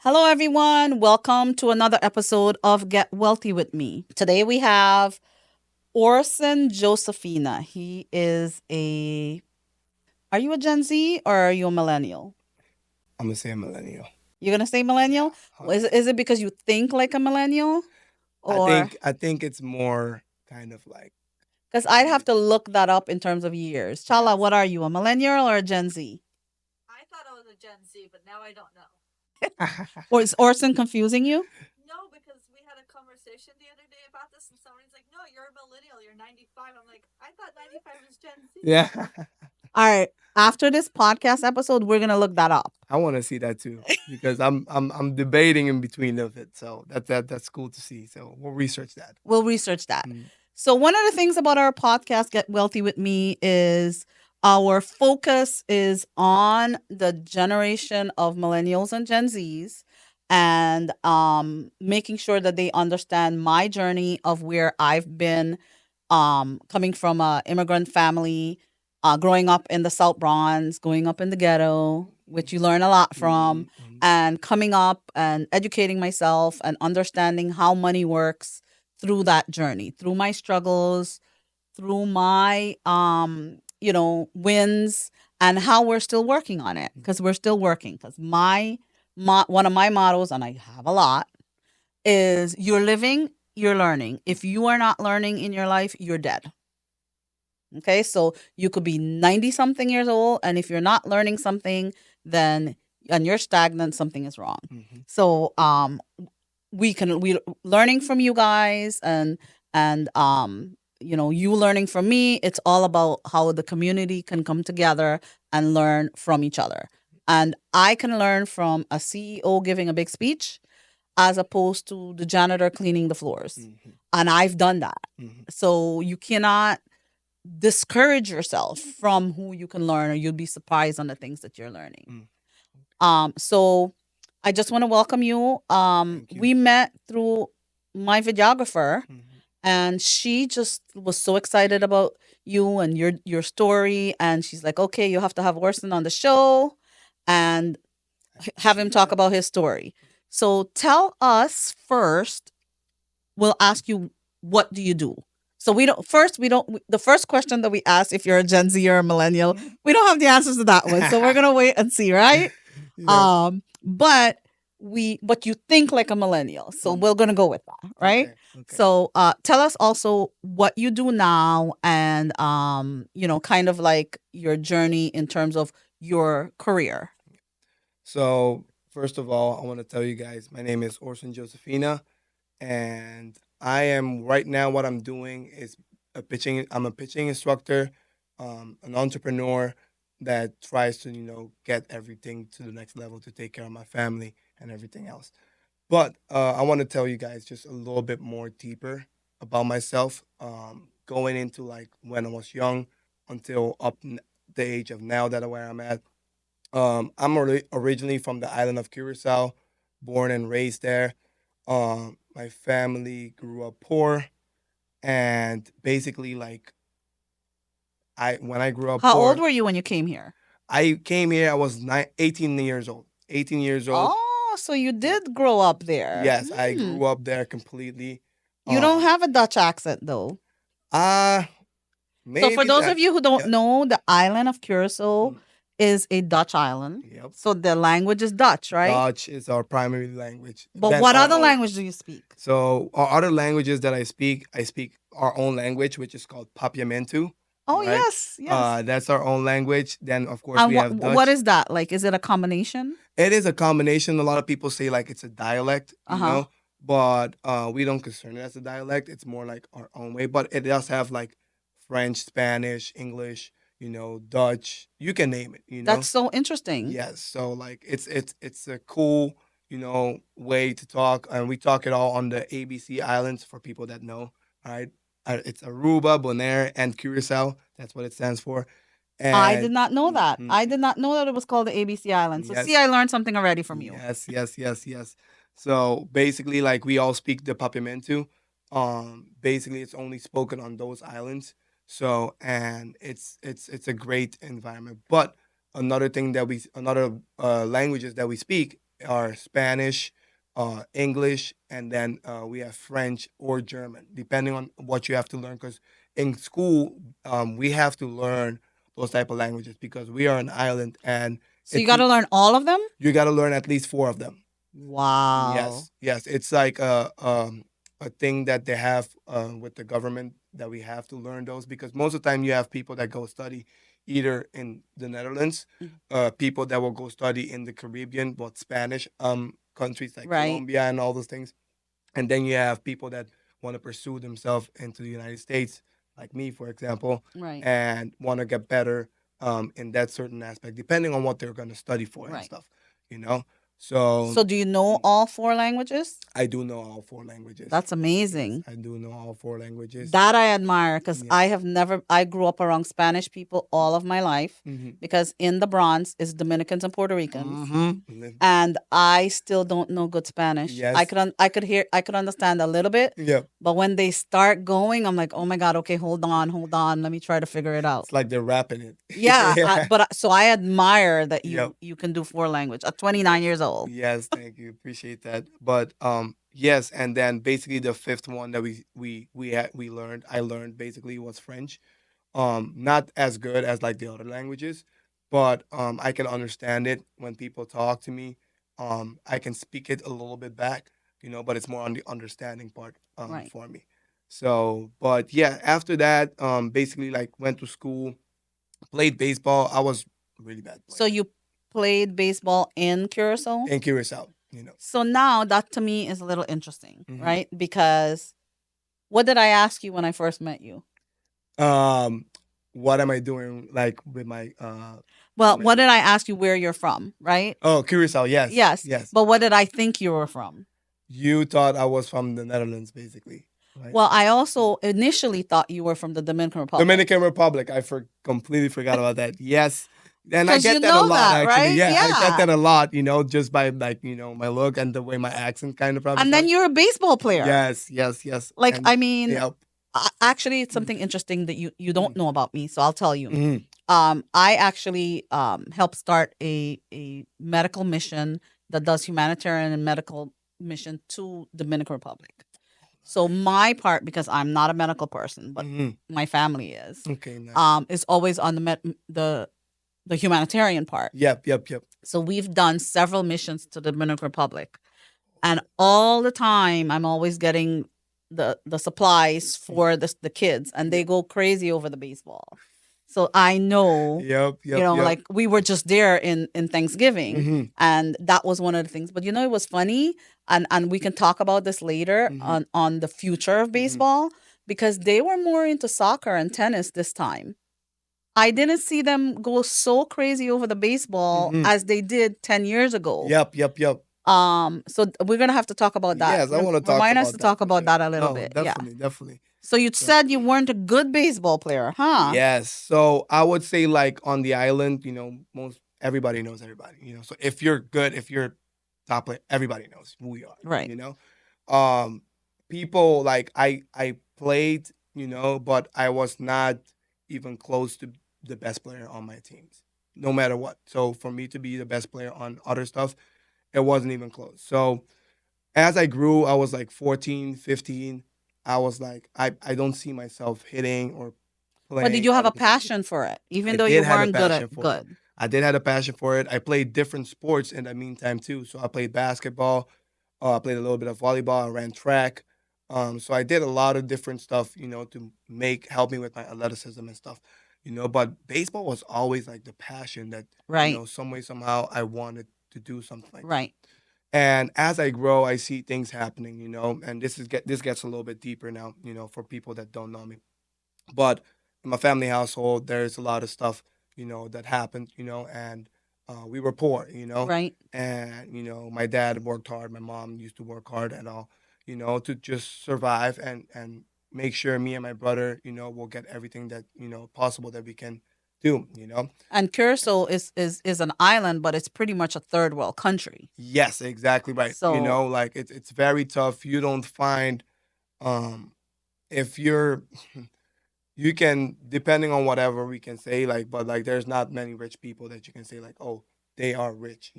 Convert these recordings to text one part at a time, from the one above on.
Hello, everyone. Welcome to another episode of Get Wealthy with Me. Today we have Orsen Josephina. He is a. Are you a Gen Z or are you a millennial? I'm gonna say a millennial. You're gonna say Yeah, millennial. Is 100%. it because you think like a millennial, I or think I think it's more kind of like because I'd have to mid. look that up in terms of years? Chala, Yes. what are you, a millennial or a Gen Z? I thought I was a Gen Z, but now I don't know. Or is Orson confusing you? No, because we had a conversation the other day about this, and somebody's like, "No, you're a millennial. You're 95." I'm like, "I thought 95 was Gen Z." Yeah. All right. After this podcast episode, we're gonna look that up. I want to see that too because I'm debating in between of it. So that's cool to see. So we'll research that. We'll research that. Mm. So, one of the things about our podcast, Get Wealthy with Me, is our focus is on the generation of millennials and Gen Zs and making sure that they understand my journey of where I've been coming from a immigrant family, growing up in the South Bronx, growing up in the ghetto, which you learn a lot from, Mm-hmm. and coming up and educating myself and understanding how money works through that journey, through my struggles, through my wins, and how we're still working on it because we're still working. Because one of my mottos, and I have a lot, is you're living, you're learning. If you are not learning in your life, you're dead. Okay, so you could be 90 something years old, and if you're not learning something, then and you're stagnant, something is wrong. Mm-hmm. So we learning from you guys, and you learning from me. It's all about how the community can come together and learn from each other. And I can learn from a CEO giving a big speech as opposed to the janitor cleaning the floors. Mm-hmm. And I've done that. Mm-hmm. So you cannot discourage yourself from who you can learn, or you'll be surprised on the things that you're learning. Mm. So I just want to welcome you. Thank you. We met through my videographer, Mm-hmm. and she just was so excited about you and your story, and she's like, okay, you have to have Orson on the show and I have him appreciate talk that. about his story. So tell us first. We'll ask you, what do you do? So the first question that we ask, if you're a Gen Z or a millennial, we don't have the answers to that one. So we're gonna wait and see, right? Yeah. But you think like a millennial. So Mm. we're gonna go with that, right? Okay. Okay. So tell us also what you do now, and kind of like your journey in terms of your career. So first of all, I want to tell you guys, my name is Orsen Josephina, and I am right now. What I'm doing is a pitching. I'm a pitching instructor, an entrepreneur that tries to get everything to the next level to take care of my family and everything else. But I want to tell you guys just a little bit more deeper about myself, going into like when I was young until the age of now that where I'm at. I'm originally from the island of Curaçao, born and raised there. My family grew up poor, and basically, like I when I grew up How old poor, were you when you came here? I came here. I was 18 years old. 18 years old. Oh, so you Yeah. did grow up there. Yes, I grew up there completely. You don't Um, have a Dutch accent though. uh So for maybe those that. of you who don't Yeah. know, the island of Curacao Mm, is a Dutch island. yep. So the language is Dutch, right? Dutch is our primary language. But Then what our other own. language do you speak? So our other languages that I speak our own language, which is called Papiamentu, Oh right? yes, yes. That's our own language. Then of course And we have what Dutch. is that? Like, is it a combination? It is a combination. A lot of people say like it's a dialect, Uh huh. but we don't concern it as a dialect. It's more like our own way. But it does have like French, Spanish, English, Dutch. You can name it. That's so interesting. Yes. So like it's a cool, way to talk, and we talk it all on the ABC Islands for people that know. All right. It's Aruba, Bonaire, and Curacao. That's what it stands for. I did And not know that. mhm, I did not know that it was called the ABC Island. So see, yes, I learned something already from you. yes, yes, yes, yes. So basically, like we all speak the Papiamentu. Basically, it's only spoken on those islands. So and it's a great environment. But another languages that we speak are Spanish, English, and then we have French or German, depending on what you have to learn. Because in school, we have to learn those type of languages because we are an island, and So you it's got to learn all of them? you got to learn at least four of them. Wow. Yes, yes, it's like a thing that they have with the government that we have to learn those because most of the time you have people that go study either in the Netherlands, Mm. people that will go study in the Caribbean, but Spanish countries like Right. Colombia and all those things, and then you have people that want to pursue themselves into the United States, like me, for example, Right. and want to get better in that certain aspect, depending on what they're going to study for and Right. stuff, you know. So So do you know all four languages? I do know all four languages. That's Yes, amazing. I do know all four languages. That I admire because I Yes. have never, I grew up around Spanish people all of my life Mm-hmm. because in the Bronx is Dominicans and Puerto Ricans. Mm-hmm. And I still don't know good Spanish. Yes. I could understand a little bit, Yep. but when they start going, I'm like, oh my god, okay, hold on, let me try to figure it out. It's like they're rapping it. Yeah, Yeah. so I admire that Yep. you can do four language at 29 years old. Yes, thank you. Appreciate that. But yes, and then basically the fifth one that we learned, I learned basically was French. Not as good as like the other languages, but I can understand it when people talk to me. I can speak it a little bit back, but it's more on the understanding part Right. for me. So, but yeah, after that, basically like went to school, played baseball. I was a really bad So player you played baseball in Curacao? in Curaçao. So now that to me is a little interesting, Mhm. right? Because what did I ask you when I first met you? Um, what am I doing like with my Well, my what did I ask you where you're from, right? oh Curaçao? Yes, Yes. yes. But what did I think you were from? You thought I was from the Netherlands, basically, right? Well, I also initially thought you were from the Dominican Republic. Dominican Republic. I completely forgot about that. Yes. And I Because you get that a know lot, that, actually. right? Yeah, I get Yeah. that a lot, just by like, my look and the way my accent kind of probably And then sounds. you're a baseball player. Yes, yes, yes. Like, And I mean, yep. actually, it's something interesting that you don't know about me, so I'll tell you. Mhm. I actually helped start a medical mission that does humanitarian and medical mission to Dominican Republic. So my part, because I'm not a medical person, but Mhm. my family Okay, nice. is always on the humanitarian part. Yep, yep, yep. So we've done several missions to the Dominican Republic, and all the time I'm always getting the supplies for the kids, and they Yep. go crazy over the baseball. So I know, Yep, yep, yep. like we were just there in Thanksgiving, Mhm. and that was one of the things. But it was funny, and we can talk about this later Mhm. on the future of Mhm. baseball because they were more into soccer and tennis this time. I didn't see them go so crazy over the baseball Mhm. as they did 10 years ago. Yep, yep, yep. So we're gonna have to talk about that. Yes, I want to talk Remind us to about that talk for about sure. that a little No, bit. Yeah. definitely, definitely. So you So said you weren't a good baseball player, huh? yes, so I would say like on the island, most everybody knows everybody. So if you're good, if you're top player, everybody knows who we are. Right. Um, people like I played, but I was not even close to the best player on my teams, no matter what. So for me to be the best player on other stuff, it wasn't even close. So as I grew, I was like 14, 15. I was like, I don't see myself hitting or But did playing you have other a positions. passion for it, I even though you did have a weren't good passion at for it. good? I did have a passion for it. I played different sports in the meantime too. So I played basketball. I played a little bit of volleyball. I ran track. So I did a lot of different stuff, to help me with my athleticism and stuff. But baseball was always like the passion that, Right. some way somehow I wanted to do something like that. Right. And as I grow, I see things happening, and this gets a little bit deeper now, for people that don't know me. But in my family household, there's a lot of stuff, that happened, and we were poor, Right. and my dad worked hard, my mom used to work hard and all, to just survive and make sure me and my brother, will get everything that possible that we can do. And Curacao is an island, but it's pretty much a third world country. Yes, exactly right. So Like it's very tough. You don't find um if you're you can depending on whatever we can say like but like there's not many rich people that you can say like oh they are rich.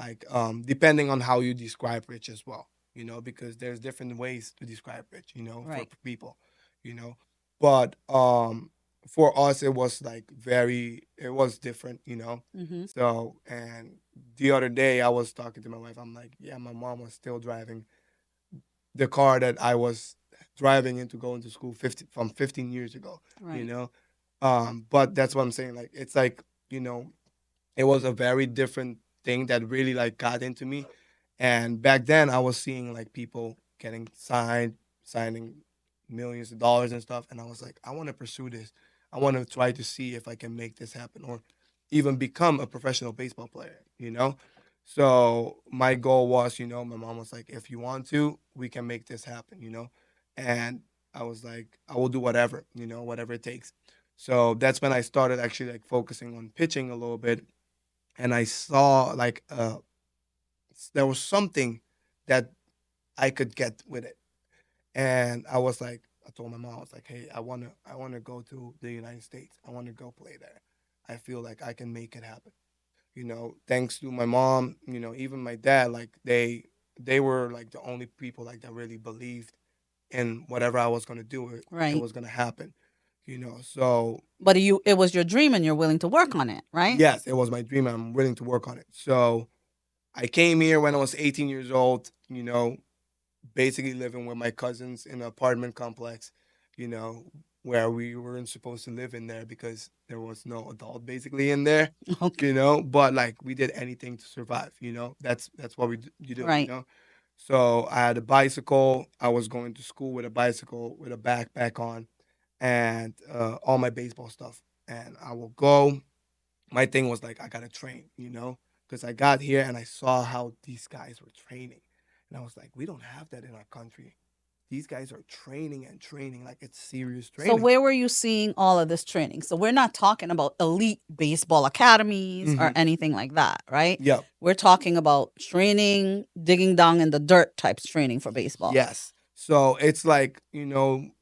like depending on how you describe rich as well, because there's different ways to describe rich, for Right. people, you know. But for us it was like it was different, Mm-hmm. so, and the other day I was talking to my wife. I'm like, yeah, my mom was still driving the car that I was driving into going to school 15 years ago, you Right. know. But that's what I'm saying. Like, it's like, you know, it was a very different thing that really like got into me. And back then I was seeing like people getting signing millions of dollars and stuff. And I was like, I want to pursue this. I want to try to see if I can make this happen or even become a professional baseball player, So my goal was, my mom was like, if you want to, we can make this happen. And I was like, I will do whatever, whatever it takes. So that's when I started actually like focusing on pitching a little bit. And I saw like there was something that I could get with it. And I was like, I told my mom, I was like, hey, I wanna go to the United States. I wanna go play there. I feel like I can make it happen. Thanks to my mom, even my dad, like they were like the only people like that really believed in whatever I was gonna do, it Right. was gonna happen. So But it was your dream and you're willing to work on it, right? yes, it was my dream. I'm willing to work on it. So I came here when I was 18 years old, basically living with my cousins in an apartment complex, you know, where we weren't supposed to live in there because there was no adult basically in there, Okay. but like we did anything to survive, That's what you do, Right. So I had a bicycle. I was going to school with a bicycle with a backpack on and all my baseball stuff. And I will go. My thing was like, I got to train, because I got here and I saw how these guys were training. And I was like, we don't have that in our country. These guys are training and training like it's serious So training. where were you seeing all of this training? So we're not talking about elite baseball academies or Hmm. anything like that, right? Yep. We're talking about training, digging down in the dirt types training for baseball. Yes. So it's like,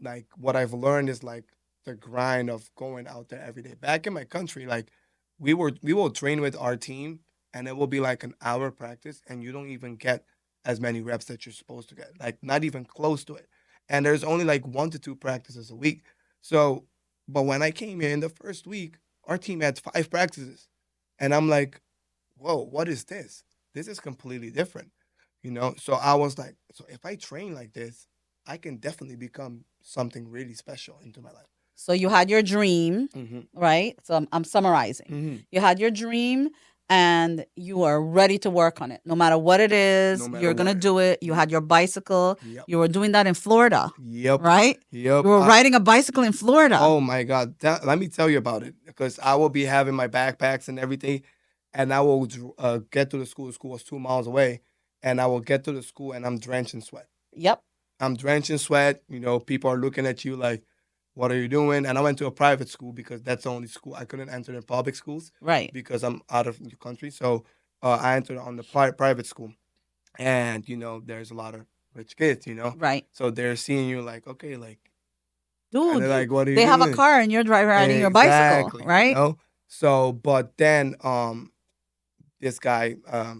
like what I've learned is like the grind of going out there every day. Back in my country, like we will train with our team and it will be like an hour practice and you don't even get as many reps that you're supposed to get. Like not even close to it. And there's only like 1 to 2 practices a week. So but when I came here in the first week, our team had 5 practices. And I'm like, whoa, what is this? This is completely different. So I was like, so if I train like this, I can definitely become something really special into my life. So you had your dream, Hmm. right? So I'm summarizing. Hmm. You had your dream and you are ready to work on it. No matter what it No is, matter you're going to what. do it. You had your bicycle. Yep. You were doing that in Florida, Yep. right? Yep. You were riding a bicycle in Florida. Oh my God. Let me tell you about it because I will be having my backpacks and everything, and I will get to the school. The school was 2 miles away, and I will get to the school and I'm drenched in sweat. Yep. I'm drenched in sweat. People are looking at you like, what are you doing? And I went to a private school because that's the only school I couldn't enter in public schools Right. because I'm out of the country. So I entered on the private school, and there's a lot of rich kids. Right. So they're seeing you like, okay, like, and Dude, they're like, what are you they have a doing? car and you're riding your bicycle, Exactly. right? So, but then this guy,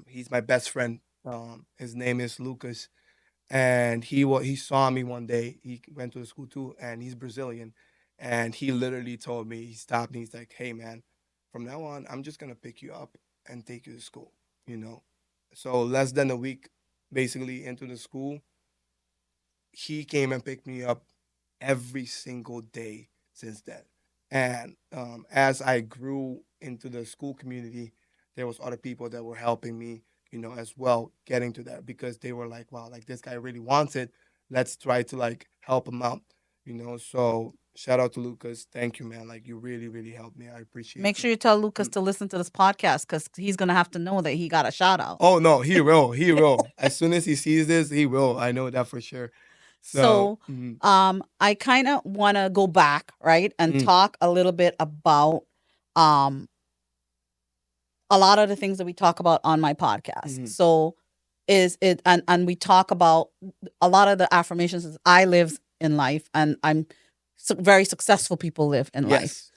he's my best friend. His name is Lucas, and he saw me one day. He went to the school too, and he's Brazilian, and he literally told me, he stopped me. He's like, "Hey man, from now on, I'm just gonna pick you up and take you to school." You know, so less than a week, basically into the school, he came and picked me up every single day since then. And as I grew into the school community, there was other people that were helping me, as well, getting to that because they were like, wow, like this guy really wants it. Let's try to like help him out. So shout out to Lucas. Thank you, man. Like you really, really helped me. I Make appreciate you. sure you tell Lucas Mm. to listen to this podcast because he's going to have to know that he got a shout out. Oh no, he will. He will. As soon as he sees this, he will. I know that for sure. So, So, I kind of want to go back, right, and mm, talk a little bit about um, a lot of the things that we talk about on my podcast. mhm. So, is it and we talk about a lot of the affirmations is I live in life and I'm very successful people live in life. Yes.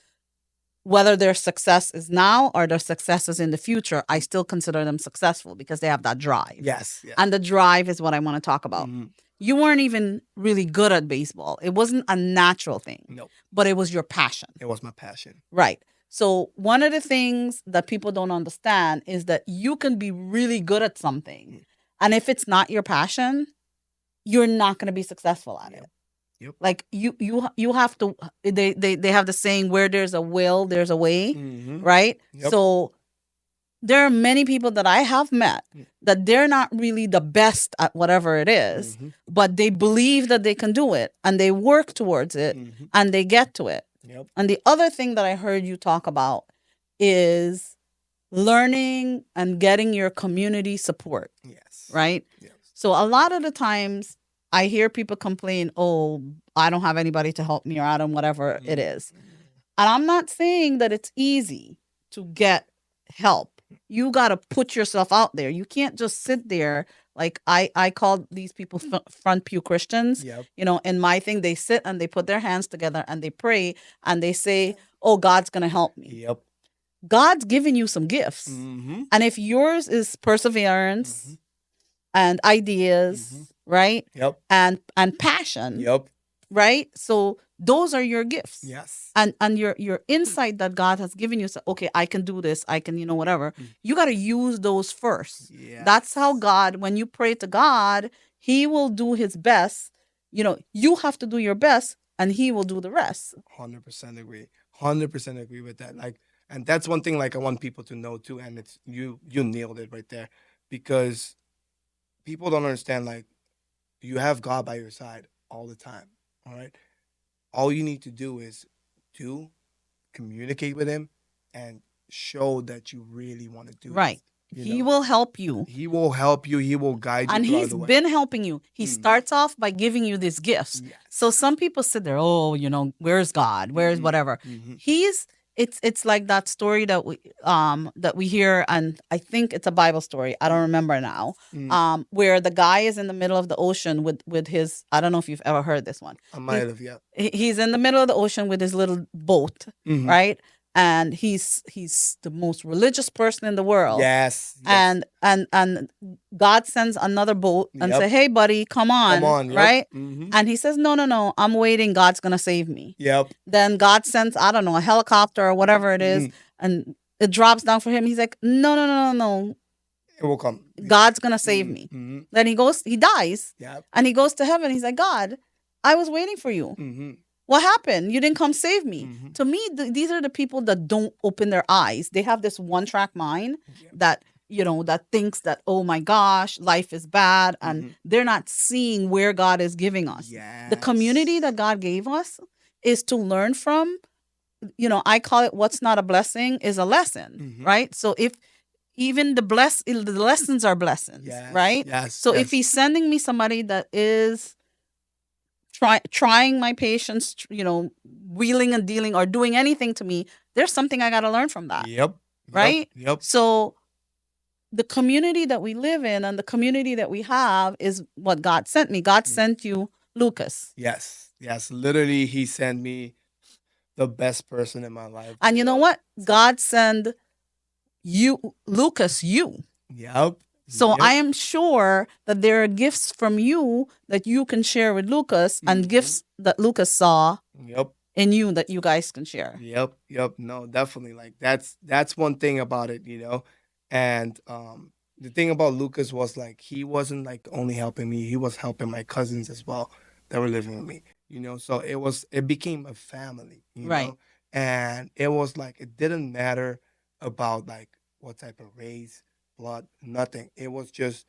whether their success is now or their success is in the future, I still consider them successful because they have that drive. Yes. Yes. And the drive is what I want to talk about. Mhm. You weren't even really good at baseball. It wasn't a natural thing, Nope. but it was your passion. It was my passion. Right. So one of the things that people don't understand is that you can be really good at something. And if it's not your passion, you're not going to be successful at Yep. it. Yep. Like you have to they have the saying, where there's a will, there's a way, Mhm. right? Yep. So there are many people that I have met Mm. that they're not really the best at whatever it is, Mhm. but they believe that they can do it and they work towards it Mhm. and they get to it. Yep. And the other thing that I heard you talk about is learning and getting your community support, Yes. right? Yes. So a lot of the times I hear people complain, oh, I don't have anybody to help me or I don't whatever it is. And I'm not saying that it's easy to get help. You got to put yourself out there. You can't just sit there. Like I call these people front pew Christians. Yep. You know, in my thing, they sit and they put their hands together and they pray and they say, oh, God's going to help me. Yep. God's given you some gifts. Mhm. And if yours is perseverance Mhm. and ideas, Mhm. right? Yep. And passion, Yep. right? So those are your gifts. Yes. And your insight that God has given you. So, okay, I can do this. I can, whatever. You got to use those first. Yeah. That's how God, when you pray to God, He will do His best. You have to do your best, and He will do the rest. 100% agree. 100% agree with that. Like, and that's one thing like I want people to know too. And it's you nailed it right there, because people don't understand. Like, you have God by your side all the time. All right. All you need to do is do communicate with Him and show that you really want to do Right. this. He will help you. He will help you. He will guide you And throughout He's the way. been helping you. He Mm. starts off by giving you these gifts. Yes. So some people sit there, oh, where's God? Where's Mhm. whatever? Mhm. It's like that story that we hear, and I think it's a Bible story. I don't remember now. Mm. Where the guy is in the middle of the ocean with his, I don't know if you've ever heard this one. I might have, yeah. He's in the middle of the ocean with his little boat, Mhm. right? And he's the most religious person in the world. Yes. Yes. And God sends another boat and say, Yep. "Hey, buddy, come on, Come on. Yep. right?" Mhm. And he says, "No, no, no, I'm waiting. God's gonna save me." Yep. Then God sends, I don't know, a helicopter or whatever it is, Mhm. and it drops down for him. He's like, "No, no, no, no, no, It will come. God's gonna save Mhm. me." Mhm. Then he dies, Yep. and he goes to heaven. He's like, "God, I was waiting for you. Mhm. What happened? You didn't come save me." Mhm. To me, these are the people that don't open their eyes. They have this one track mind Yep. that that thinks that, oh my gosh, life is bad, and Mhm. they're not seeing where God is giving us. The community Yes. that God gave us is to learn from. I call it, what's not a blessing is a lesson, Mhm. right? So if even the lessons are blessings, Yes. right? Yes. So if Yes. He's sending me somebody that is trying my patience, wheeling and dealing or doing anything to me, there's something I got to learn from that, Yep. right? Yep. Yep. So the community that we live in and the community that we have is what God sent me. God sent you Lucas. Yes. Yes. Literally, He sent me the best person in my life. And you know what? God sent Lucas, you. Yep. So Yep. I am sure that there are gifts from you that you can share with Lucas, and Mhm. gifts that Lucas saw Yep. in you that you guys can share. Yep. Yep. No, definitely. Like, that's one thing about it. And the thing about Lucas was, like, he wasn't like only helping me, he was helping my cousins as well that were living with me. So it became a family. Right. And it was like it didn't matter about like what type of race, blood, nothing. It was just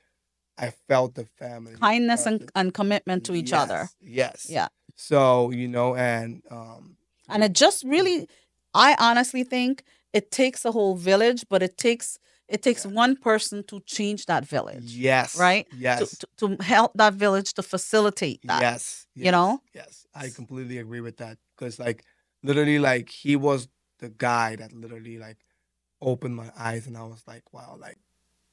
I felt the family Kindness presence. and commitment to each other. Yes. Yeah. So, and And it just really, I honestly think it takes a whole village, but it takes Yeah. one person to change that village. Yes. Right? Yes. To help that village to facilitate that. Yes. You know? Yes. I completely agree with that. Because, like, literally, like, he was the guy that literally, like, opened my eyes, and I was like, wow, like,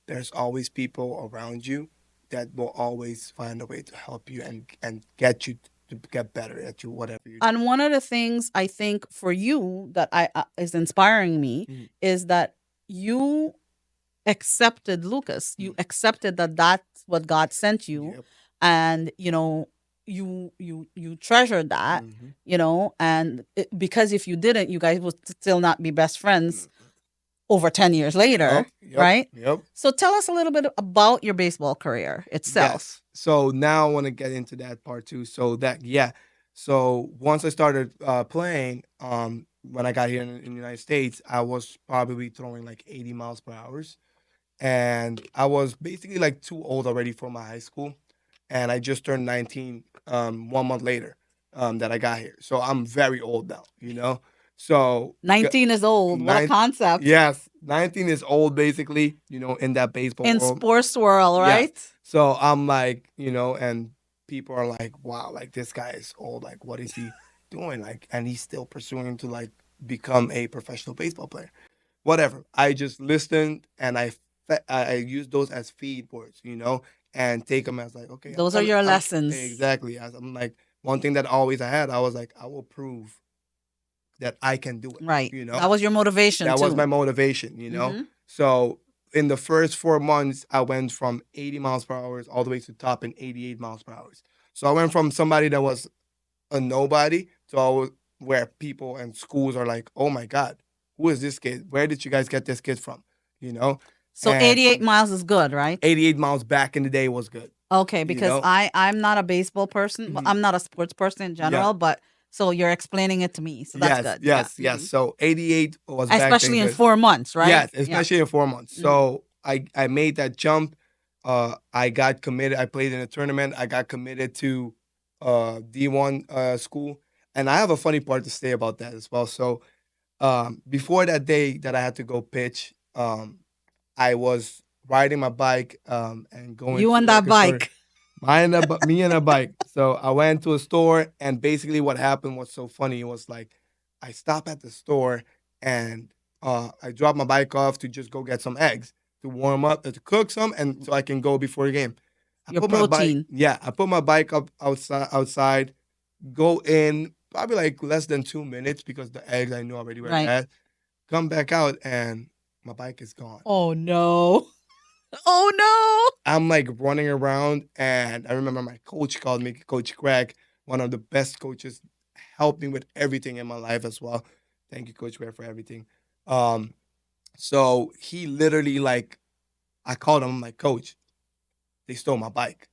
there's always people around you that will always find a way to help you and get you to get better at you, whatever you do. And one of the things I think for you that I is inspiring me Mhm. is that you accepted Lucas. You accepted that that's what God sent you, Yep. and you treasured that, Mhm. and because if you didn't, you guys would still not be best friends Mhm. over 10 years later, Yep. Yep. right? Yep. So tell us a little bit about your baseball career itself. Yes. So now I want to get into that part too. So that yeah. So once I started playing, when I got here in the United States, I was probably throwing like 80 miles per hour, and I was basically like too old already for my high school, and I just turned 19 1 month later that I got here. So I'm very old now, you know. So 19 is old. What a nine, concept. yes, 19 is old basically, in that baseball In world. sports world, Yes. right? So I'm like, and people are like, wow, like this guy is old. Like, what is he doing? Like, and he's still pursuing to like become a professional baseball player. Whatever. I just listened and I use those as feed words, and take them as like, okay, Those are your I'm lessons. exactly as I'm like one thing that always I had. I was like, I will prove that I can do it. Right. That was your motivation That was too. my motivation. Mm-hmm. So in the first 4 months, I went from 80 miles per hour all the way to top in 88 miles per hour. So I went from somebody that was a nobody to where people and schools are like, oh my God, who is this kid? Where did you guys get this kid from? You know? So And 88 miles is good, right? 88 miles back in the day was good. Okay, You because know? I'm not a baseball person. Well, Mhm. I'm not a sports person in Yeah. general, but so you're explaining it to me. So that's Yes, good. Yeah. yes, yes. So 88 was back then Especially in good. 4 months, right? Yes, especially in 4 months. Yeah. Mhm. So I made that jump. I got committed. I played in a tournament. I got committed to D1 school. And I have a funny part to say about that as well. So before that day that I had to go pitch, I was riding my bike and going You to on like that a store. bike. Me and a bike. So I went to a store, and basically what happened was so funny. It was like I stopped at the store and I dropped my bike off to just go get some eggs to warm up, to cook some, and so I can go before the game. Your protein. I put my bike up outside, go in probably like less than 2 minutes because the eggs I knew already where they're Right. at. Come back out and my bike is gone. Oh no. Oh no. I'm like running around, and I remember my coach called me, Coach Craig, one of the best coaches, helped me with everything in my life as well. Thank you, Coach Craig, for everything. Um, so he literally like, I called him, I'm like, Coach, they stole my bike.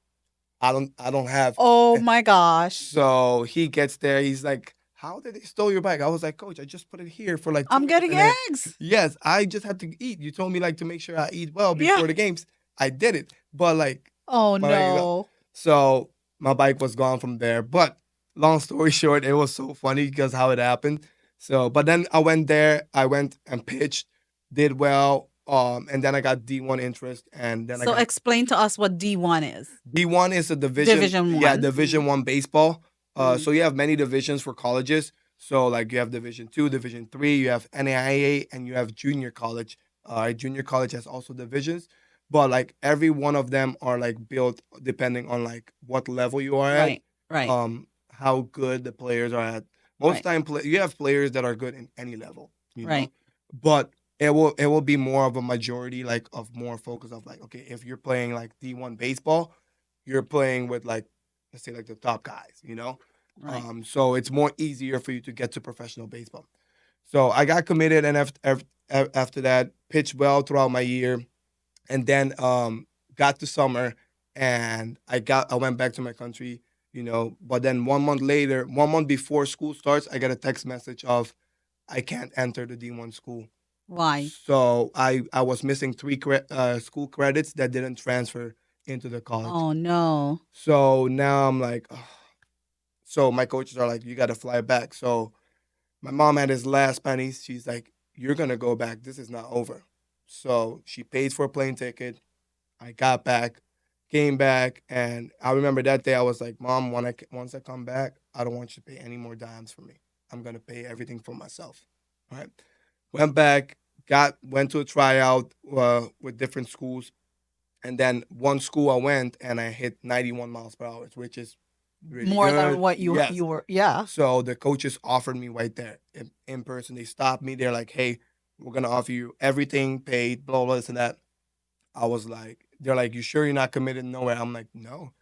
I don't have. Oh my gosh. So he gets there, he's like, how did they stole your bike? I was like, Coach, I just put it here for like 2 minutes. I'm getting And then, eggs. yes, I just had to eat. You told me like to make sure I eat well Yeah. before the games. I did it, but like Oh my bike is gone. no. So my bike was gone from there. But long story short, it was so funny because how it happened. So, but then I went there. I went and pitched, did well. And then I got D1 interest, and then I So got explain to us what D1 is. D1 is a division. Division Yeah, one. Division One baseball. Mhm. So you have many divisions for colleges. So like you have Division Two, Division Three. You have NAIA, and you have junior college. Junior college has also divisions, but like every one of them are like built depending on like what level you are at, Right. Right. how good the players are at. Most Right. time, you have players that are good in any level, Right. but it will be more of a majority like of more focus of like, okay, if you're playing like D1 baseball, you're playing with like, let's say like the top guys. Right. So it's more easier for you to get to professional baseball. So I got committed, and after that, pitched well throughout my year, and then got to summer, and I went back to my country. But then 1 month later, 1 month before school starts, I get a text message of I can't enter the D1 school. Why? So I was missing three school credits that didn't transfer into the college. Oh no. So now I'm like, ugh. So my coaches are like, you got to fly back. So my mom had his last pennies. She's like, you're gonna go back. This is not over. So she paid for a plane ticket. I got back, came back, and I remember that day I was like, Mom, once I come back, I don't want you to pay any more dimes for me. I'm gonna pay everything for myself. All right. Went back, went to a tryout with different schools, and then one school I went and I hit 91 miles per hour, which is really More than good. what Yes. you were. Yeah. So the coaches offered me right there in person. They stopped me. They're like, "Hey, we're gonna offer you everything paid, blah blah this and that." I was like, "They're like, you sure you're not committed nowhere?" I'm like, "No."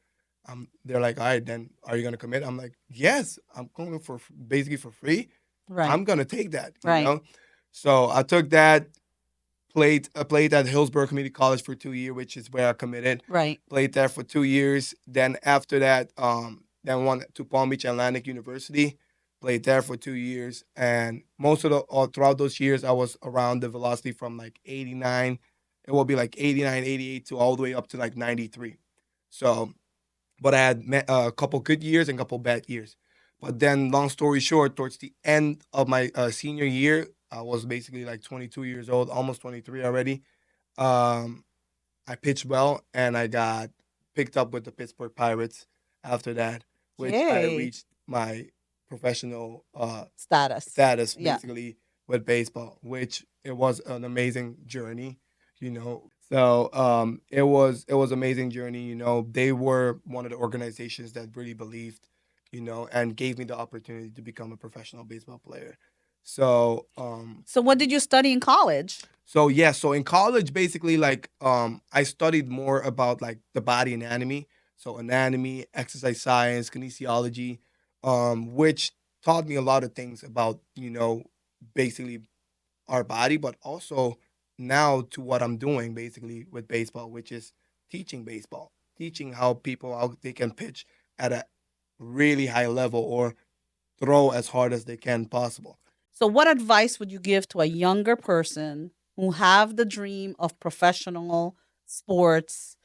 They're like, "All right, then are you gonna commit?" I'm like, "Yes, I'm going for basically for free. Right. I'm gonna take that, you Right. know." So I took that. Played at Hillsborough Community College for 2 years, which is where I committed. Right. Played there for 2 years. Then after that, then went to Palm Beach Atlantic University. Played there for 2 years, and most of the all throughout those years, I was around the velocity from like 89. It will be like 89, 88 to all the way up to like 93. So, but I had a couple good years and a couple bad years. But then, long story short, towards the end of my senior year, I was basically like 22 years old, almost 23 already. Um, I pitched well, and I got picked up with the Pittsburgh Pirates after that, which I Yay. reached my professional Status. status Yeah. basically with baseball, which it was an amazing journey, you know. So it was amazing journey, you know. They were one of the organizations that really believed, you know, and gave me the opportunity to become a professional baseball player. So So what did you study in college? so yeah, so in college, basically, like I studied more about like the body anatomy, so anatomy, exercise science, kinesiology, which taught me a lot of things about basically our body, but also now to what I'm doing basically with baseball, which is teaching baseball, teaching how people how they can pitch at a really high level or throw as hard as they can possible. So what advice would you give to a younger person who have the dream of professional sports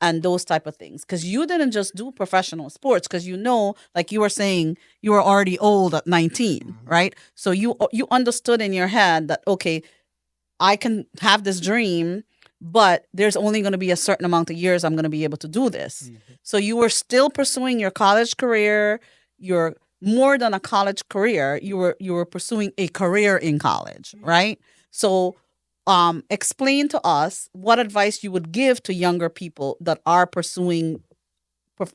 and those type of things? Because you didn't just do professional sports, because like you were saying, you were already old at 19, Mhm. right? So you understood in your head that, okay, I can have this dream, but there's only going to be a certain amount of years I'm going to be able to do this. Mhm. So you were still pursuing your college career. You're more than a college career. You were pursuing a career in college, right? So explain to us what advice you would give to younger people that are pursuing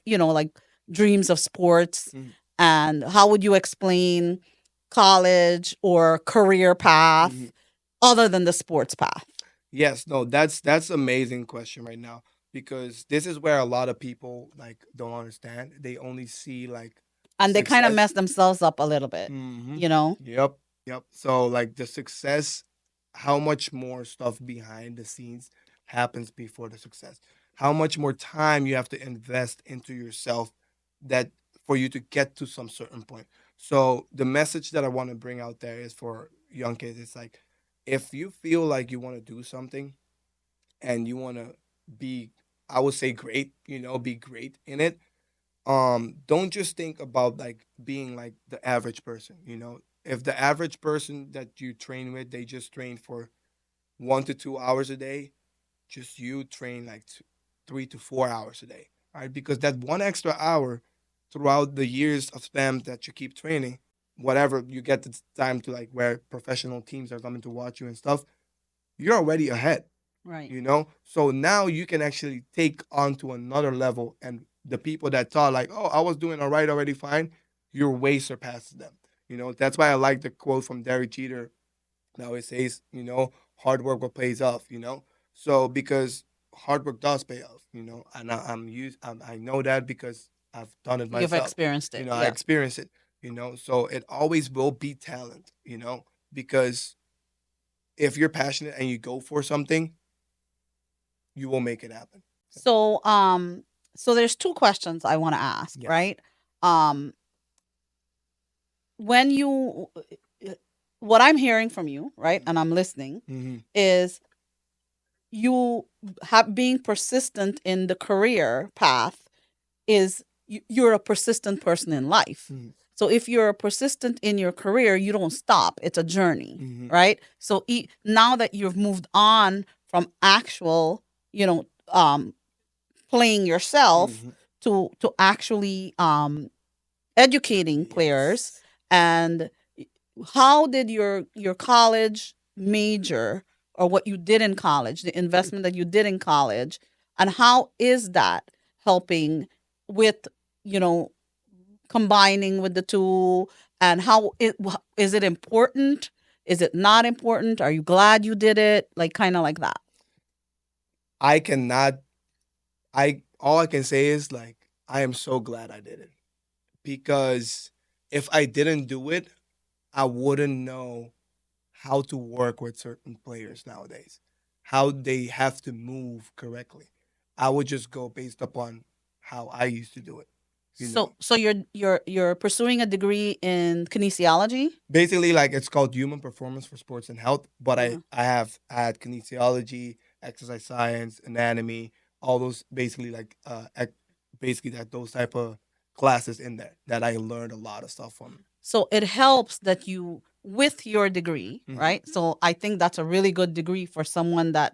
like dreams of sports, Mhm. and how would you explain college or career path Mhm. other than the sports path? Yes, no, that's amazing question right now because this is where a lot of people like don't understand. They only see like And they kind of success. mess themselves up a little bit, Hmm. you know? Yep, yep. So like the success, how much more stuff behind the scenes happens before the success? How much more time you have to invest into yourself that for you to get to some certain point. So the message that I want to bring out there is for young kids. It's like if you feel like you want to do something and you want to be, I would say, great, be great in it. Don't just think about like being like the average person. If the average person that you train with, they just train for 1 to 2 hours a day, just you train like 3 to 4 hours a day, right? Because that one extra hour throughout the years of span that you keep training, whatever you get the time to like where professional teams are coming to watch you and stuff, you're already ahead. Right. So now you can actually take on to another level, and the people that thought like, oh, I was doing all right already, fine, you're way surpasses them. That's why I like the quote from Derek Jeter. Now it says, hard work will pays off. So because hard work does pay off. And I know that because I've done it You've myself. experienced it. I Yeah. experience it. So it always will be talent. Because if you're passionate and you go for something, you will make it happen. So so there's two questions I want to ask, Yes. right? Um when you what I'm hearing from you, right? And I'm listening, Mm-hmm. is you have being persistent in the career path is you're a persistent person in life. Mm-hmm. So if you're persistent in your career, you don't stop. It's a journey, Mm-hmm. right? So now that you've moved on from actual, playing yourself Mm-hmm. to actually educating players, Yes. and how did your college major, or what you did in college, the investment that you did in college, and how is that helping with, you know combining with the two, and how is it important? Is it not important? Are you glad you did it? Like kind of like that. I cannot. I all I can say is like I am so glad I did it because if I didn't do it, I wouldn't know how to work with certain players nowadays, how they have to move correctly. I would just go based upon how I used to do it. You know, So you're pursuing a degree in kinesiology. basically like it's called human performance for sports and health. But I Uh-huh. I have had kinesiology, exercise science, anatomy, all those basically like basically that those type of classes in there that I learned a lot of stuff from. So it helps that you, with your degree, Mhm. right? So I think that's a really good degree for someone that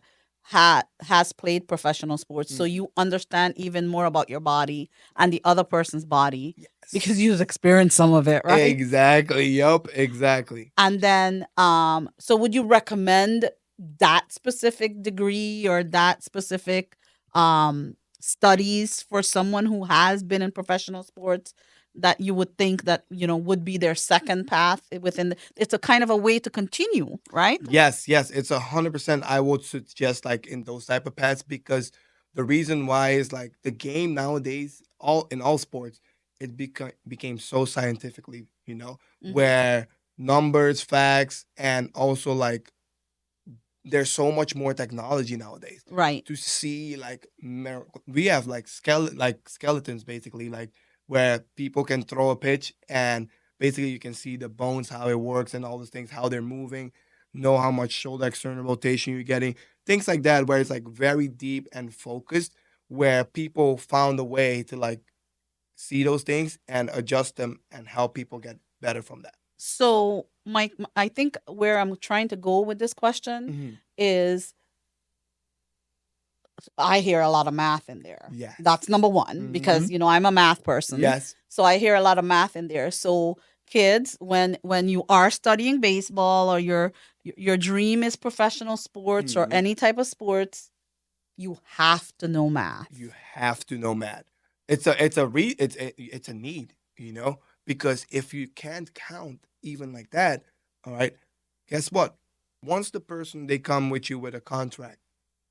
has played professional sports. So Mhm. you understand even more about your body and the other person's body because Yes. you've experienced some of it, right? Exactly. Yup. Exactly. And then, so would you recommend that specific degree or that specific studies for someone who has been in professional sports that you would think that, would be their second path within it's a kind of a way to continue, right? Yes, yes, it's 100%. I would suggest like in those type of paths because the reason why is like the game nowadays, all in all sports, it became so scientifically, Hmm. where numbers, facts, and also like there's so much more technology nowadays Right. to see like we have like skeletons basically like where people can throw a pitch and basically you can see the bones how it works and all those things how they're moving, know how much shoulder external rotation you're getting, things like that where it's like very deep and focused where people found a way to like see those things and adjust them and help people get better from that. So, Mike, I think where I'm trying to go with this question Mhm. is I hear a lot of math in there. Yes. That's number one because Mhm. I'm a math person. Yes. So I hear a lot of math in there. So kids, when you are studying baseball or your dream is professional sports or Mhm. any type of sports, you have to know math. You have to know math. It's a need, because if you can't count even like that, all right, guess what? Once the person they come with you with a contract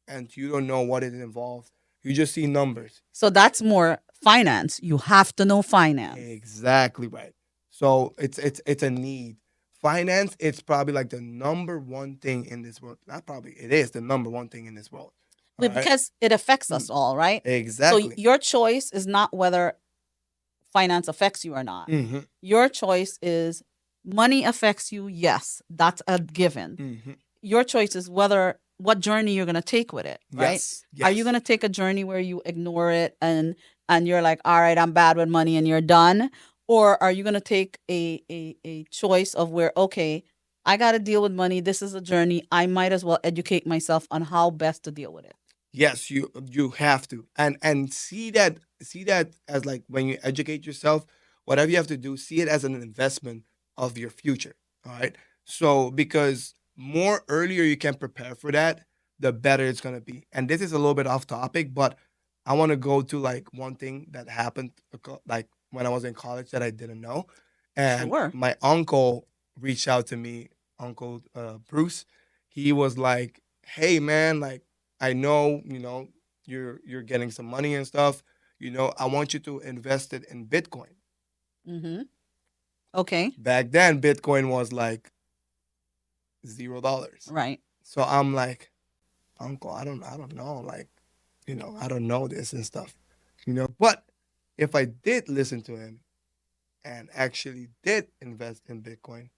and you don't know what it involves, you just see numbers. So that's more finance. You have to know finance. Exactly right. So it's a need. Finance, it's probably like the number one thing in this world. Not probably, it is the number one thing in this world. All right. Because it affects Mm, us all, right? So exactly. your choice is not whether finance affects you or not. Mm-hmm. Your choice is money affects you. Yes, that's a given. Mm-hmm. Your choice is whether what journey you're going to take with it, right? Yes. Are you Yes. going to take a journey where you ignore it and you're like, all right, I'm bad with money and you're done? Or are you going to take a choice of where, okay, I got to deal with money. This is a journey. I might as well educate myself on how best to deal with it. Yes, you have to, and see that as like when you educate yourself, whatever you have to do, see it as an investment of your future. All right. So because more earlier you can prepare for that, the better it's gonna be. And this is a little bit off topic, but I want to go to like one thing that happened like when I was in college that I didn't know, and Sure. my uncle reached out to me, Uncle Bruce. He was like, "Hey man, like." I know, you're getting some money and stuff. I want you to invest it in Bitcoin. Mm-hmm. Okay. Back then, Bitcoin was like $0. Right. So I'm like, Uncle, I don't know, like, I don't know this and stuff, But if I did listen to him and actually did invest in Bitcoin,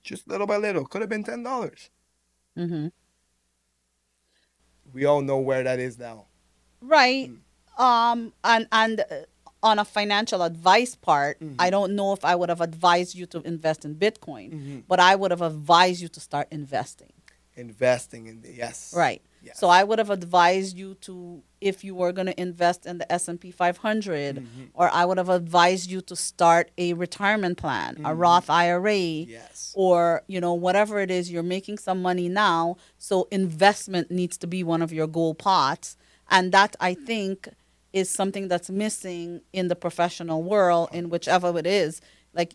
just little by little, could have been $10. Mm-hmm. We all know where that is now. Right. Mm. And on a financial advice part, I Mhm. don't know if I would have advised you to invest in Bitcoin, Mhm. but I would have advised you to start investing. Investing in the yes, Right. yes. So I would have advised you to, if you were going to invest in the S&P 500, Mhm. or I would have advised you to start a retirement plan, a Mhm. Roth IRA, Yes. or, whatever it is, you're making some money now. So investment needs to be one of your goal pots. And that, I think, is something that's missing in the professional world, in whichever it is. Like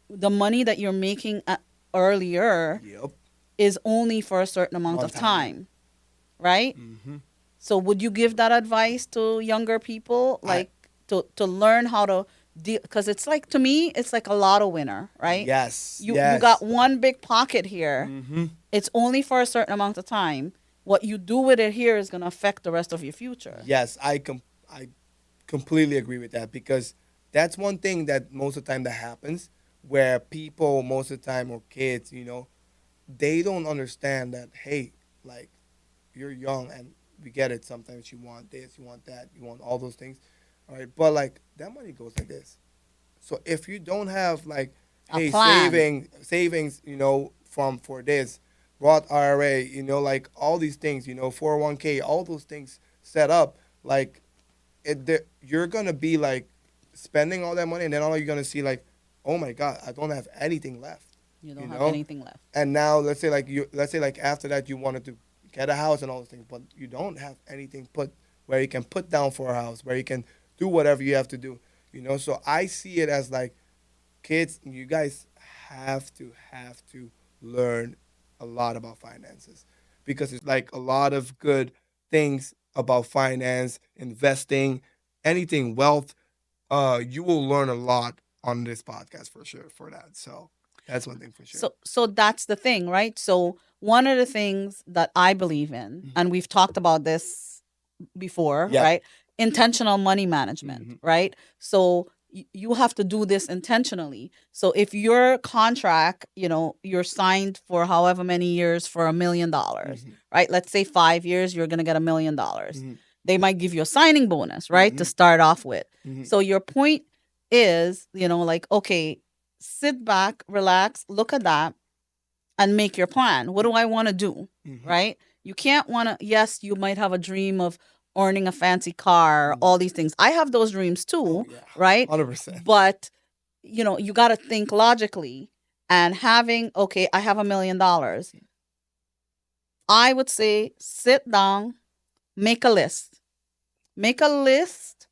the money that you're making earlier Yep. is only for a certain amount One of time. time, right? Mm-hmm. So would you give that advice to younger people, like to learn how to deal? Because it's like, to me, it's like a lotto winner, right? Yes. You got Yes. one big pocket here. Mm-hmm. It's only for a certain amount of time. What you do with it here is going to affect the rest of your future. Yes, I completely agree with that, because that's one thing that most of the time that happens, where people most of the time, or kids, they don't understand that, hey, like, you're young and we get it, sometimes you want this, you want that, you want all those things, all right, but like that money goes like this. So if you don't have like, A hey, plan. savings, from for this, Roth IRA, like all these things, 401k, all those things set up, like you're gonna be like spending all that money, and then all you're gonna see, like, oh my god, I don't have anything left. You You don't have know, anything left. and now let's say like after that you wanted to get a house and all those things, but you don't have anything put where you can put down for a house, where you can do whatever you have to do. So I see it as like, kids, you guys have to learn a lot about finances, because it's like a lot of good things about finance, investing, anything, wealth. You will learn a lot on this podcast for sure for that. So that's one thing for sure. So that's the thing, right? So one of the things that I believe in, Mhm. and we've talked about this before, Yep. right? Intentional money management, Mhm. right? So you have to do this intentionally. So if your contract, you're signed for however many years for $1 million, Mhm. right? Let's say 5 years, you're gonna get $1 million. Mhm. They might give you a signing bonus, right, to Mhm. start off with. Mhm. So your point is, like, okay, sit back, relax, look at that, and make your plan. What do I want to do? Mhm. Right? You can't want to, yes, you might have a dream of owning a fancy car, all these things. I have those dreams too, Oh yeah, right? 100%. But, you got to think logically, and okay, I have $1 million. I would say sit down, make a list. Make a list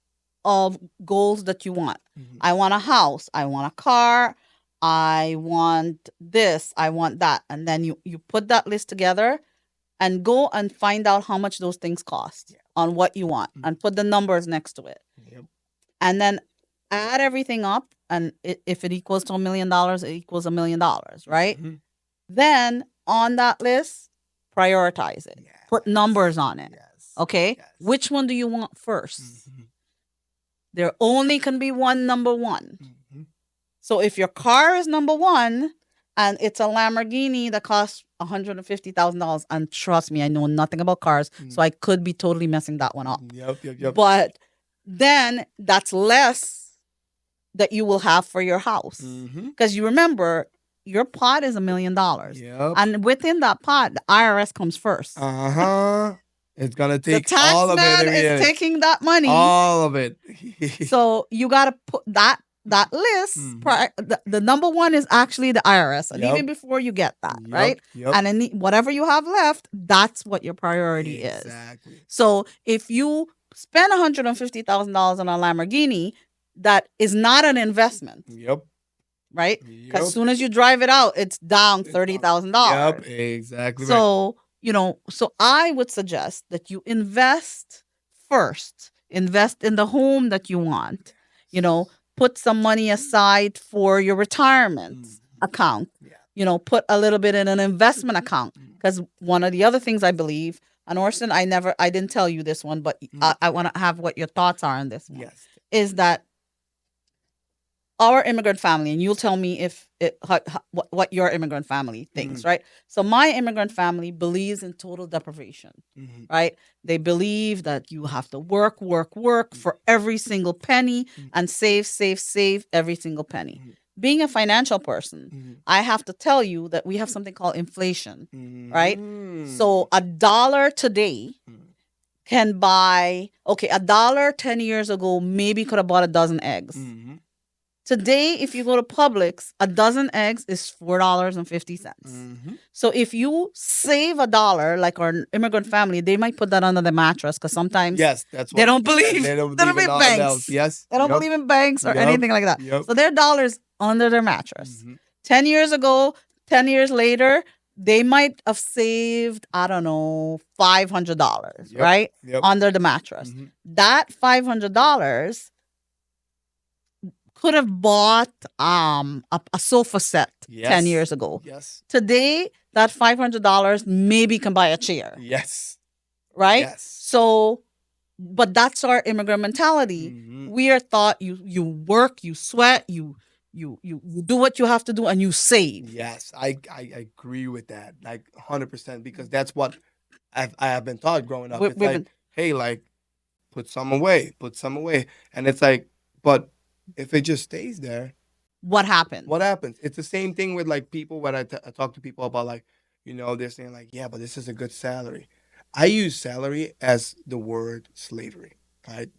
of goals that you want. Mhm. I want a house. I want a car. I want this. I want that. And then you put that list together and go and find out how much those things cost Yeah. on what you want, and put the numbers next to it. Yep. And then add everything up. And if it equals to $1 million, it equals $1 million, right? Mhm. Then on that list, prioritize it. Put Yes. numbers on it. Yes. Okay? Yes. Which one do you want first? Mhm. There only can be one number one. Mhm. So if your car is number one and it's a Lamborghini that costs $150,000, and trust me, I know nothing about cars, so I could be totally messing that one up. Yep. But then that's less that you will have for your house. Mhm. Because you remember, your pot is $1 million. Yep. And within that pot, the IRS comes first. Uh-huh. It's gonna The take tax all of it. man is taking that money. All of it. So you got to put that list. The number one is actually the IRS, and Yep. even before you get that, Yep, right? yep. And then whatever you have left, that's what your priority is. Exactly. So if you spend $150,000 on a Lamborghini, that is not an investment, Yep. right? Because as Yep. soon as you drive it out, it's down It's $30,000. Yep. Exactly right. So, so I would suggest that you invest first. Invest in the home that you want. Put some money aside for your retirement account. Yeah. Put a little bit in an investment account. Because one of the other things I believe, and Orson, I didn't tell you this one, but I want to have what your thoughts are on this one. Yes. Is that our immigrant family, and you'll tell me if what your immigrant family thinks, right? So my immigrant family believes in total deprivation, right? They believe that you have to work for every single penny, and save every single penny. Being a financial person, I have to tell you that we have something called inflation, right? So $1 today can buy, okay, $1 10 years ago maybe could have bought a dozen eggs. Today, if you go to Publix, a dozen eggs is $4.50. Mm-hmm. So if you save $1, like our immigrant family, they might put that under the mattress because sometimes Yes, that's they what don't believe they don't they don't believe in believe nothing else. banks. Yes. They don't Yep. believe in banks or Yep. anything like that. Yep. So their dollars under their mattress. Mm-hmm. 10 years ago, 10 years later, they might have saved, I don't know, $500, Yep. right? Yep. Under the mattress. Mm-hmm. That $500 could have bought a sofa set 10 Yes. years ago. Yes. Today, that $500 maybe can buy a chair, Yes. right? Yes. So, but that's our immigrant mentality. Mm-hmm. We are taught you work, you sweat, you do what you have to do, and you save. Yes, I agree with that, like 100%, because that's what I have been taught growing up. It's We've like, been, hey, like put some away, and it's like, but if it just stays there, what happened? what happens? It's the same thing with like people when I talk to people about like, they're saying like, yeah, but this is a good salary. I use salary as the word slavery, right?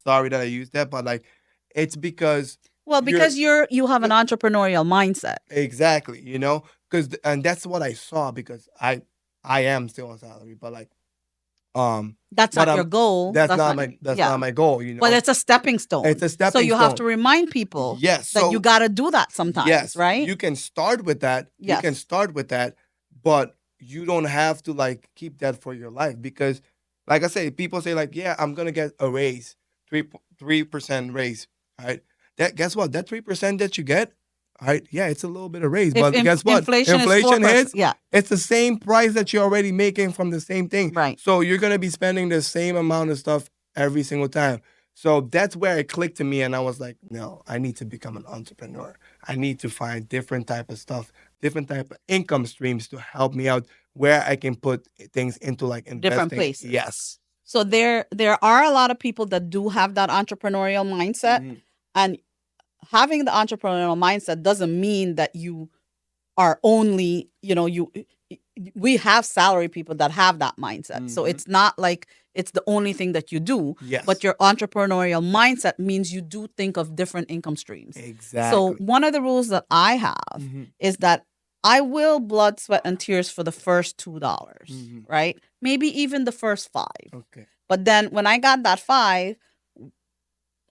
Sorry that I use that, but like, it's because Well, you're because you have an entrepreneurial mindset. exactly, because and that's what I saw because I am still on salary, but like That's what not your I'm goal. that's not my that's yeah. not my goal, But it's a stepping stone. It's a So stepping you have to stone. remind people Yes, that you so got to do that sometimes, yes, right? you can start with that. You can Yes. start with that, but you don't have to like keep that for your life because, like I say, people say like, yeah, I'm gonna get a raise, 3% raise, right? That guess what? That 3% that you get, right? Yeah, it's a little bit of raise, If but guess what? inflation is Inflation 4%, hits. yeah, It's the same price that you're already making from the same thing. right. So you're gonna be spending the same amount of stuff every single time. So that's where it clicked to me, and I was like, no, I need to become an entrepreneur. I need to find different type of stuff, different type of income streams to help me out where I can put things into like Different investing. places. Yes. So there are a lot of people that do have that entrepreneurial mindset, Mhm. and having the entrepreneurial mindset doesn't mean that you are only, we have salary people that have that mindset. So Mhm. it's not like it's the only thing that you do, Yes. but your entrepreneurial mindset means you do think of different income streams. Exactly. So one of the rules that I have Mhm. is that I will blood, sweat, and tears for the first $2, Mhm. right? Maybe even the first five. Okay. But then when I got that five,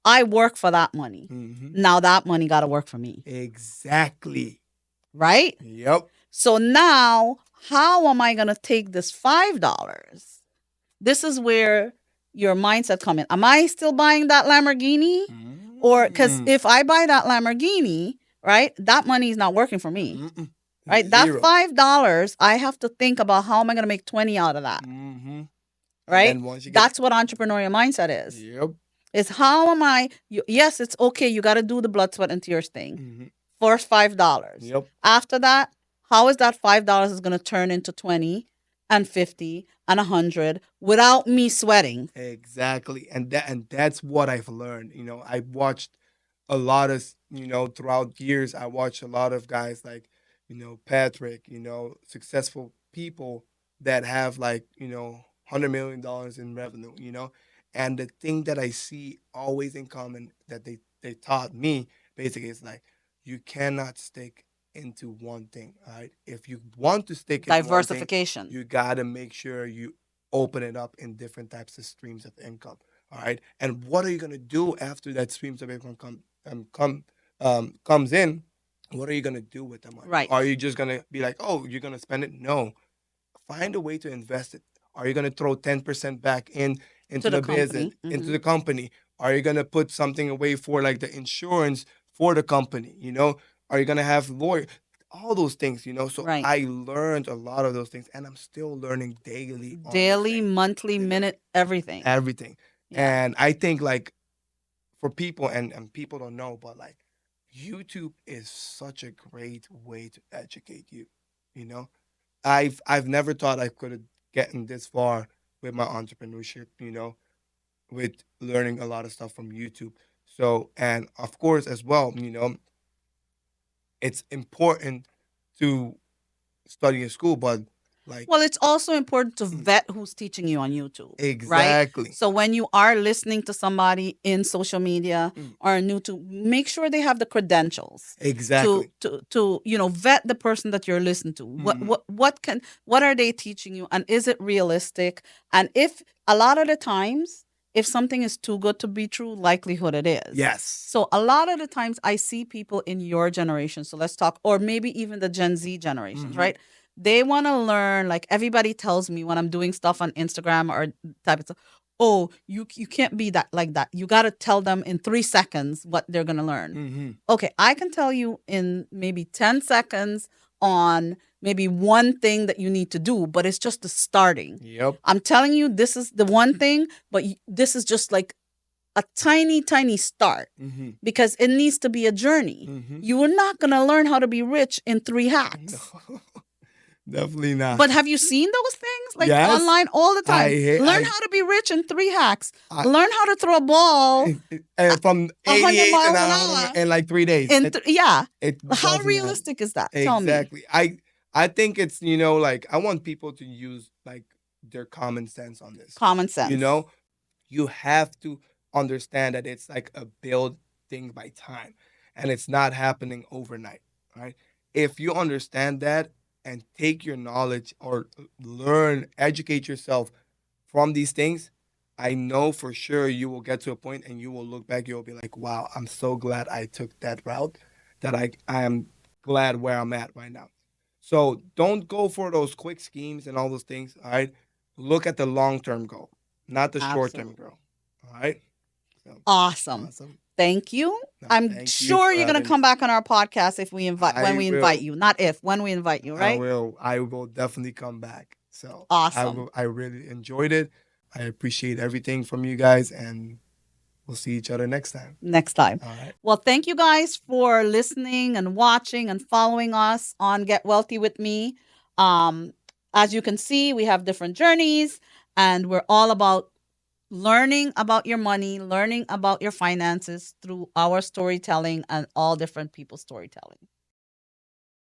I work for that money. Mhm. Now that money got to work for me, Exactly. right? Yep. So now, how am I going to take this $5? This is where your mindset come in. Am I still buying that Lamborghini? Or because Mm. if I buy that Lamborghini, right, that money is not working for me, Mm-mm. right? That Zero. $5, I have to think about how am I going to make 20 out of that, Mhm. right? And then once you get That's what entrepreneurial mindset is. yep. Is how am I? Yes, it's okay. You got to do the blood, sweat, and tears thing. Mhm. First $5. Yep. After that, how is that $5 is going to turn into 20 and 50 and 100 without me sweating? Exactly. And that's what I've learned. I watched a lot of, throughout years, I watched a lot of guys like, Patrick, successful people that have like, $100 million in revenue. And the thing that I see always in common that they taught me basically is like, you cannot stick into one thing, right? If you want to stick in one thing, Diversification. you gotta make sure you open it up in different types of streams of income. All right. And what are you gonna do after that streams of income comes in? What are you gonna do with the money? Right. Are you just gonna be like, oh, you're gonna spend it? No. Find a way to invest it. Are you gonna throw 10% back into the the business, company. into Mhm. the company? Are you gonna put something away for like the insurance for the company? Are you gonna have lawyer? All those things, So Right. I learned a lot of those things, and I'm still learning daily on those Daily, things. monthly, minute, everything. Everything. Yeah. And I think like for people and people don't know, but like YouTube is such a great way to educate you. You know, I've never thought I could have gotten this far with my entrepreneurship. With learning a lot of stuff from YouTube. So and of course as well, it's important to study in school, but Like Well, it's also important to vet who's teaching you on YouTube, right? exactly. So when you are listening to somebody in social media Mm, or on YouTube, make sure they have the credentials to exactly. vet the person that you're listening to. Mhm. What are they teaching you, and is it realistic? And if a lot of the times, if something is too good to be true, likelihood it is. Yes. So a lot of the times I see people in your generation, so let's talk, or maybe even the Gen Z generations, Mhm. right? They want to learn, like everybody tells me when I'm doing stuff on Instagram or type of stuff. Oh, you can't be that like that. You got to tell them in 3 seconds what they're gonna learn. Mhm. Okay, I can tell you in maybe 10 seconds on maybe one thing that you need to do, but it's just the starting. Yep. I'm telling you, this is the one thing, but this is just like a tiny, tiny start Mhm. because it needs to be a journey. Mhm. You are not going to learn how to be rich in 3 hacks. No, definitely not. But have you seen those things like Yes, online all the time? Learn I how to be rich in 3 hacks. I Learn how to throw a ball and from 100 88 and miles an hour hour in like 3 days. in yeah. It How doesn't happen. realistic is that? Tell me. Exactly. I think it's like I want people to use like their common sense on this. Common You sense. know, you have to understand that it's like a build thing by time, and it's not happening overnight, right? If you understand that and take your knowledge or learn, educate yourself from these things, I know for sure you will get to a point and you will look back, you'll be like, wow, I'm so glad I took that route, that I am glad where I'm at right now. So don't go for those quick schemes and all those things. All right. Look at the long term goal, not the short term Absolutely. goal. All right. So Awesome. awesome. Thank you. No, I'm thank you sure for you're going to having me. come back on our podcast if we invite when I we invite will you. Not if, when we invite you, right? I will definitely come back. So Awesome. I really enjoyed it. I appreciate everything from you guys, and we'll see each other next time. Next time. All right. Well, thank you guys for listening and watching and following us on Get Wealthy with Me. Um, as you can see, we have different journeys, and we're all about learning about your money, learning about your finances through our storytelling and all different people's storytelling.